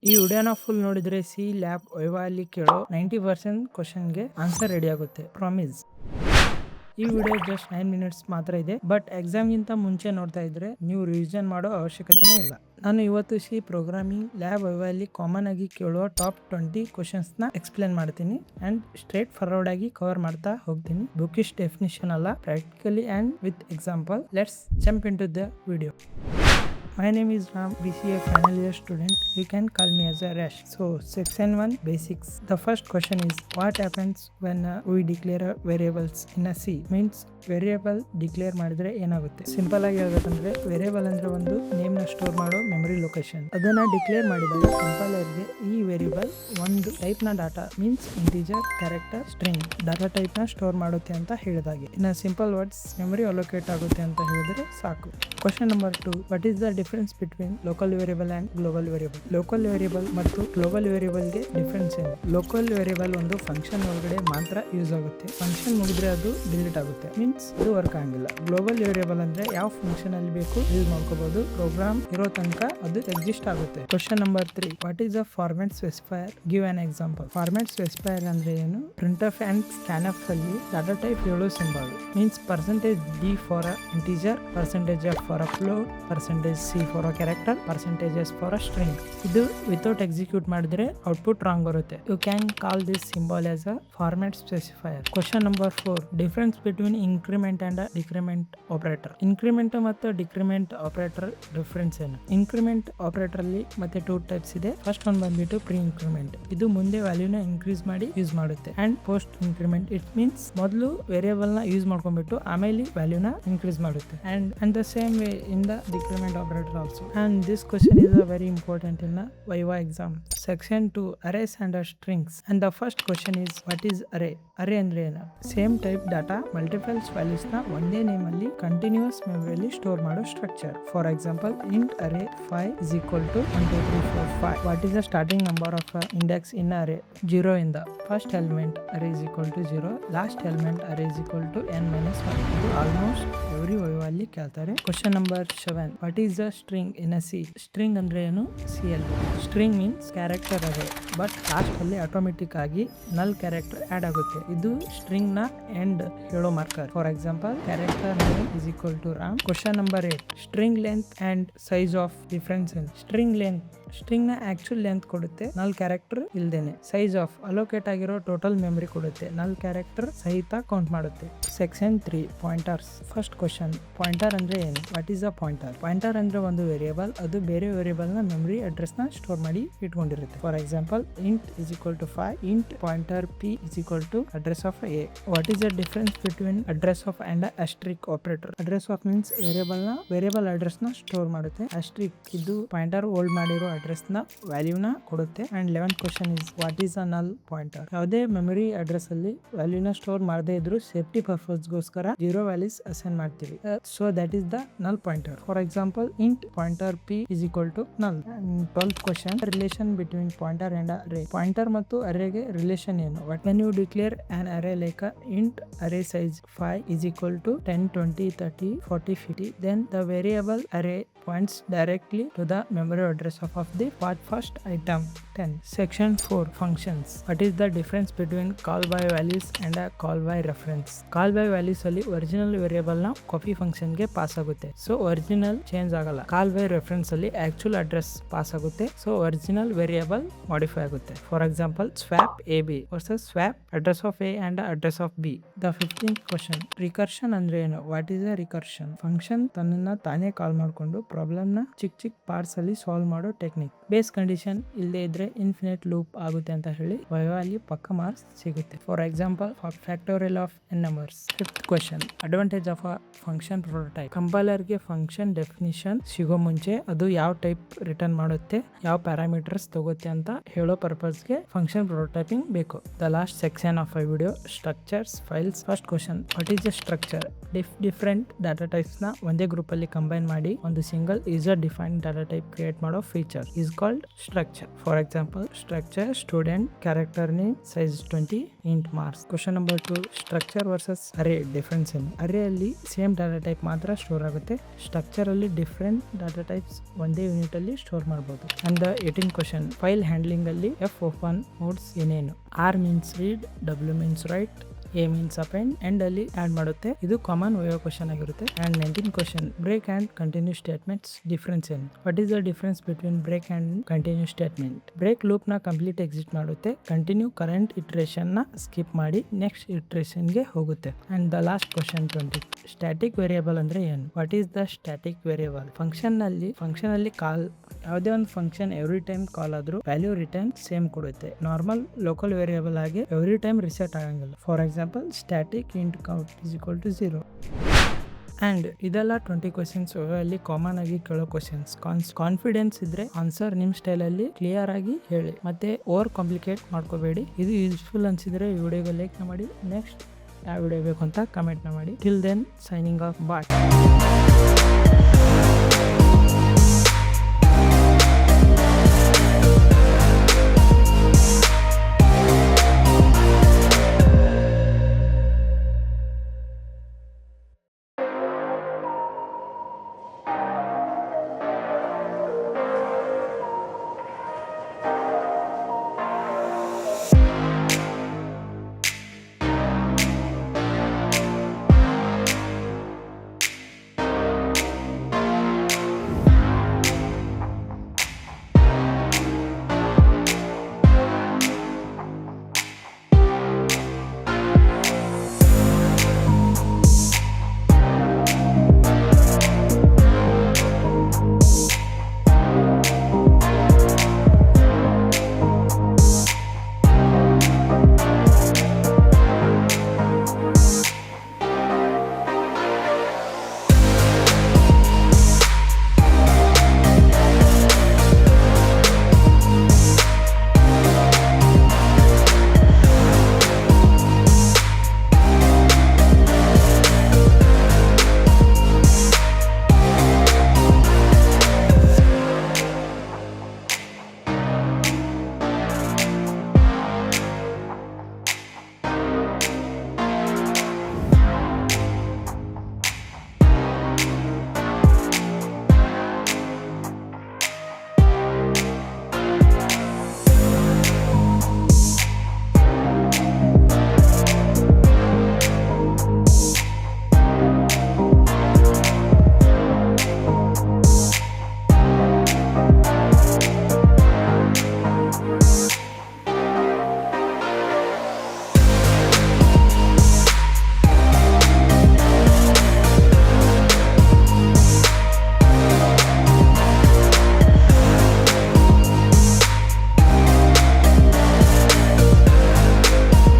ಈ ವಿಡಿಯೋನ ಫುಲ್ ನೋಡಿದ್ರೆ ಸಿ ಲ್ಯಾಬ್ ವೈವಾ ಅಲ್ಲಿ ಕೇಳೋ 90% ಕ್ವಶನ್ಗೆ ಆನ್ಸರ್ ರೆಡಿ ಆಗುತ್ತೆ, ಪ್ರಾಮಿಸ್. ಈ ವಿಡಿಯೋ ಜಸ್ಟ್ 9 ಮಿನಿಟ್ಸ್ ಮಾತ್ರ ಇದೆ, ಬಟ್ ಎಕ್ಸಾಮ್ ಗಿಂತ ಮುಂಚೆ ನೋಡ್ತಾ ಇದ್ರೆ ನೀವು ರಿವಿಷನ್ ಮಾಡೋ ಅವಶ್ಯಕತೆನೇ ಇಲ್ಲ. ನಾನು ಇವತ್ತು ಸಿ ಪ್ರೋಗ್ರಾಮಿಂಗ್ ಲ್ಯಾಬ್ ವೈವಾ ಅಲ್ಲಿ ಕಾಮನ್ ಆಗಿ ಕೇಳುವ ಟಾಪ್ 20 ಕ್ವಶನ್ಸ್ ನ ಎಕ್ಸ್ಪ್ಲೇನ್ ಮಾಡ್ತೀನಿ ಅಂಡ್ ಸ್ಟ್ರೇಟ್ ಫಾರ್ವರ್ಡ್ ಆಗಿ ಕವರ್ ಮಾಡ್ತಾ ಹೋಗ್ತೀನಿ. ಬುಕಿಶ್ ಡೆಫಿನಿಷನ್ ಅಲ್ಲ, practically and with example. Let's jump into the video. My name is Ram, BCA final year student. You can call me as a Rash. So, section 1 basics. The first question is what happens when we declare variables in a C? Means variable declare ಮಾಡಿದ್ರೆ ಏನಾಗುತ್ತೆ. Simple ಆಗಿ ಹೇಳ್ಬೇಕಂದ್ರೆ variable ಅಂದ್ರೆ ಒಂದು name ನ store ಮಾಡೋ memory location. ಅದನ್ನ declare ಮಾಡಿದಾಗ ಕಂಪೈಲರ್ಗೆ ಈ ವೇರಿಯೇಬಲ್ ಒಂದು ಟೈಪ್ ನ data means integer, character, string data type ನ ಸ್ಟೋರ್ ಮಾಡುತ್ತೆ ಅಂತ ಹೇಳಿದಾಗೆ. ಇನ್ನ ಸಿಂಪಲ್ ವರ್ಡ್ಸ್ ಮೆಮರಿ ಅಲೋಕೇಟ್ ಆಗುತ್ತೆ ಅಂತ ಹೇಳಿದ್ರೆ ಸಾಕು. Question number 2, what is the difference between local variable and global variable? Local variable ಮತ್ತು ಗ್ಲೋಬಲ್ ವೇರಿಯೇಬಲ್ ಗೆ ಡಿಫರೆನ್ಸ್ ಏನು? ಲೋಕಲ್ ವೇರಿಯೇಬಲ್ ಒಂದು ಫಂಕ್ಷನ್ ಒಳಗಡೆ ಮಾತ್ರ ಯೂಸ್ ಆಗುತ್ತೆ. ಫಂಕ್ಷನ್ ಮುಗಿದ್ರೆ ಅದು ಡಿಲೀಟ್ ಆಗುತ್ತೆ, ಮೀನ್ಸ್ ಇದು ವರ್ಕ್ ಆಗಂಗಿಲ್ಲ. ಗ್ಲೋಬಲ್ ವೇರಿಯೇಬಲ್ ಅಂದ್ರೆ ಯಾವ ಫಂಕ್ಷನ್ ಅಲ್ಲಿ ಬೇಕು ಯೂಸ್ ಮಾಡ್ಕೋಬಹುದು, ಪ್ರೋಗ್ರಾಮ್ ಇರೋ ತನಕ ಅದು ಎಕ್ಸಿಸ್ಟ್ ಆಗುತ್ತೆ. Question number 3, what is the format specifier? Give an example. Format specifier ಅಂದ್ರೆ ಏನು? printf ಅಂಡ್ scanf ಅಲ್ಲಿ ಡಾಟಾ ಟೈಪ್ ಹೇಳೋ symbol means %d for a integer, %f for a float, %c for a character, %s for a string. ಇದು without execute ಮಾಡಿದ್ರೆ output wrong ಬರುತ್ತೆ. You can call this symbol as a format specifier. Question number 4, difference between increment and decrement operator. Increment ಮತ್ತು decrement operator difference ಏನು? Increment operator ಅಲ್ಲಿ ಮತ್ತೆ 2 types ಇದೆ. First one ಬಂದ್ಬಿಟ್ಟು pre increment. ಇದು ಮುಂದೆ ವ್ಯಾಲ್ಯೂನ ಇನ್ಕ್ರೀಸ್ ಮಾಡಿ ಯೂಸ್ ಮಾಡುತ್ತೆ. And post increment, it means ಮೊದಲು ವೇರಿಯೇಬಲ್ ನ ಯೂಸ್ ಮಾಡ್ಕೊಂಡ್ಬಿಟ್ಟು ಆಮೇಲೆ ವ್ಯಾಲ್ಯೂನ ಇನ್ಕ್ರೀಸ್ ಮಾಡುತ್ತೆ. And the same way in the decrement operator also. And this question is very important in the Viva exam. Section 2, arrays and strings. And the first question is what is array? Array ಅಂದ್ರೆ ಏನು? Same type data multiples values ನ ಒಂದೇ name ಅಲ್ಲಿ continuous ಮೆಮರಿಯಲ್ಲಿ store ಮಾಡೋ structure. For example, int array 5 is equal to 1 2 3 4 5. What is the starting number of index in array? 0 in the first element array is equal to 0, last element array is equal to n minus 1. ಇದು almost every viva ಅಲ್ಲಿ ಕೇಳ್ತಾರೆ. Question number 7, what is the string in a C? String ಅಂದ್ರೆ ಏನು? C ಅಲ್ಲಿ string means character array, but last ಅಲ್ಲಿ automatic ಆಗಿ ನಲ್ character add ಆಗುತ್ತೆ. ಇದು ಸ್ಟ್ರಿಂಗ್ ನ ಎಂಡ್ ಹೇಳೋ marker. For example, character name is equal to Ram. Question number 8, string length and size of difference in string length. String ನ actual length ಕೊಡುತ್ತೆ, null character ಇಲ್ದೇನೆ. ಸೈಜ್ ಆಫ್ ಅಲೋಕೇಟ್ ಆಗಿರೋ total memory ಕೊಡುತ್ತೆ, null character ಸಹಿತ count ಮಾಡುತ್ತೆ. Section 3, pointers. First question, pointer ಅಂದ್ರೆ ಏನು? What is a pointer? Pointer ಅಂದ್ರೆ ಒಂದು ವೇರಿಯೇಬಲ್, ಅದು ಬೇರೆ ವೇರಿಯೇಬಲ್ ನ ಮೆಮರಿ ಅಡ್ರೆಸ್ ನ ಸ್ಟೋರ್ ಮಾಡಿ ಇಟ್ಕೊಂಡಿರುತ್ತೆ. For example, int is equal to 5, int pointer p is equal to address of a. What is the difference between address of and asterisk operator? Address of means variable address ನ store ಮಾಡುತ್ತೆ. asterisk ಇದು pointer hold ಮಾಡಿರೋ address ನ value ನ ಕೊಡುತ್ತೆ. And 11th question is what is ಅ ನಲ್ pointer? ಯಾವುದೇ memory address ಅಲ್ಲಿ ವ್ಯಾಲ್ಯೂ ನ ಸ್ಟೋರ್ ಮಾಡದೇ ಇದ್ರು ಸೇಫ್ಟಿ ಪರ್ಪಸ್ ಗೋಸ್ಕರ 0 ವ್ಯಾಲ್ಯೂಸ್ ಅಸೈನ್ ಮಾಡ್ತೀವಿ. ಸೊ ದಟ್ ಈಸ್ ದ ನಲ್ pointer. For example, int pointer p is equal to null. 12th question, relation between pointer and array. Pointer ಮತ್ತು ಅರೇಗೆ relation ಏನು? when you declare an array like a int array size 5 is equal to 10 20 30 40 50, then the variable array points directly to the memory address of the first item 10. Section 4, functions. What is the difference between call by values and a call by reference? Call by values ಅಲ್ಲಿ original variable ನ copy function ಗೆ pass ಆಗುತ್ತೆ, so original change ಆಗಲ್ಲ. Call by reference ಅಲ್ಲಿ actual address pass ಆಗುತ್ತೆ, so original variable modify ಆಗುತ್ತೆ. For example, swap ab versus swap address of a and address of b. The 15th question, recursion ಅಂದ್ರೆ ಏನು? What is a recursion? Function ತನ್ನನ್ನ ತಾನೇ ಕಾಲ್ ಮಾಡ್ಕೊಂಡು problem ನ ಚಿಕ್ಕ ಪಾರ್ಟ್ಸ್ ಅಲ್ಲಿ ಸಾಲ್ವ್ ಮಾಡೋ ಟೆಕ್ನಿಕ್. ಬೇಸ್ ಕಂಡೀಷನ್ ಇಲ್ಲದೆ ಇದ್ರೆ ಇನ್ಫಿನಿಟ್ ಲೂಪ್ ಆಗುತ್ತೆ ಅಂತ ಹೇಳಿ ವೈವಾ ಅಲ್ಲಿ ಪಕ್ಕ ಮಾರ್ಕ್ಸ್ ಸಿಗುತ್ತೆ. For example, factorial of n numbers. 5th question, advantage of a function prototype. Compiler ಗೆ ಫಂಕ್ಷನ್ ಡೆಫಿನಿಷನ್ ಸಿಗೋ ಮುಂಚೆ ಅದು ಯಾವ ಟೈಪ್ ರಿಟರ್ನ್ ಮಾಡುತ್ತೆ, ಯಾವ ಪ್ಯಾರಾಮೀಟರ್ಸ್ ತಗೋತೆ ಅಂತ ಹೇಳೋ ಪರ್ಪಸ್ ಗೆ ಫಂಕ್ಷನ್ ಪ್ರೋಟೋಟೈಪಿಂಗ್ ಬೇಕು. The last section of a video, structures, files. First question, what is a structure? Different data types ನ ಒಂದೇ ಗ್ರೂಪ್ ಅಲ್ಲಿ ಕಂಬೈನ್ ಮಾಡಿ ಒಂದು single user defined data type create ಮಾಡೋ feature. Is called structure. For example, structure, student, character name, size 20, int marks. Question number 2, structure versus array difference ಏನು? array ಅಲ್ಲಿ same data type ಮಾತ್ರ store ಆಗುತ್ತೆ. Structure ಅಲ್ಲಿ different data types ಒಂದೇ unit ಅಲ್ಲಿ store ಮಾಡಬಹುದು. And 18 question, file handling ಅಲ್ಲಿ F open modes ಏನೇನು? R means read, W means write, A means append, end ಅಲ್ಲಿ ಆಡ್ ಮಾಡುತ್ತೆ. ಇದು ಕಾಮನ್ ವೇವ್ ಕ್ವಶನ್ ಆಗಿರುತ್ತೆ. And 19 question, break and continue statements difference ಏನು? What is the difference between break and continue statement? Break loop ನ complete exit ಮಾಡುತ್ತೆ. Continue current iteration ನ skip ಮಾಡಿ next iteration ಗೆ ಹೋಗುತ್ತೆ. And the last question 20, static variable ಅಂದ್ರೆ ಏನು? What is the static variable? Function ಅಲ್ಲಿ call ಯಾವುದೇ ಒಂದು ಫಂಕ್ಷನ್ ಎವ್ರಿ ಟೈಮ್ ಕಾಲ್ ಆದ್ರೂ ವ್ಯಾಲ್ಯೂ ರಿಟರ್ನ್ ಸೇಮ್ ಕೊಡುತ್ತೆ. ನಾರ್ಮಲ್ ಲೋಕಲ್ ವೇರಿಯೇಬಲ್ ಆಗಿ ಎವ್ರಿ ಟೈಮ್ ರಿಸೆಟ್ ಆಗಂಗಿಲ್ಲ. For example, static int count is equal to 0. And ಇದೆಲ್ಲ 20 ಕ್ವಶನ್ಸ್ ಅಲ್ಲಿ ಕಾಮನ್ ಆಗಿ ಕೇಳೋ ಕ್ವಶನ್ಸ್. ಕಾನ್ಫಿಡೆನ್ಸ್ ಇದ್ರೆ ಆನ್ಸರ್ ನಿಮ್ ಸ್ಟೈಲ್ ಅಲ್ಲಿ ಕ್ಲಿಯರ್ ಆಗಿ ಹೇಳಿ, ಮತ್ತೆ ಓವರ್ ಕಾಂಪ್ಲಿಕೇಟ್ ಮಾಡ್ಕೋಬೇಡಿ. ಇದು ಯೂಸ್ಫುಲ್ ಅನ್ಸಿದ್ರೆ ಈ ವಿಡಿಯೋಗೆ ಲೈಕ್ ಮಾಡಿ, ನೆಕ್ಸ್ಟ್ ಯಾವ ವಿಡಿಯೋ ಬೇಕು ಅಂತ ಕಮೆಂಟ್ ಮಾಡಿ. ಟಿಲ್ ದೆನ್, ಸೈನಿಂಗ್ ಆಫ್, ಬಾಯ್.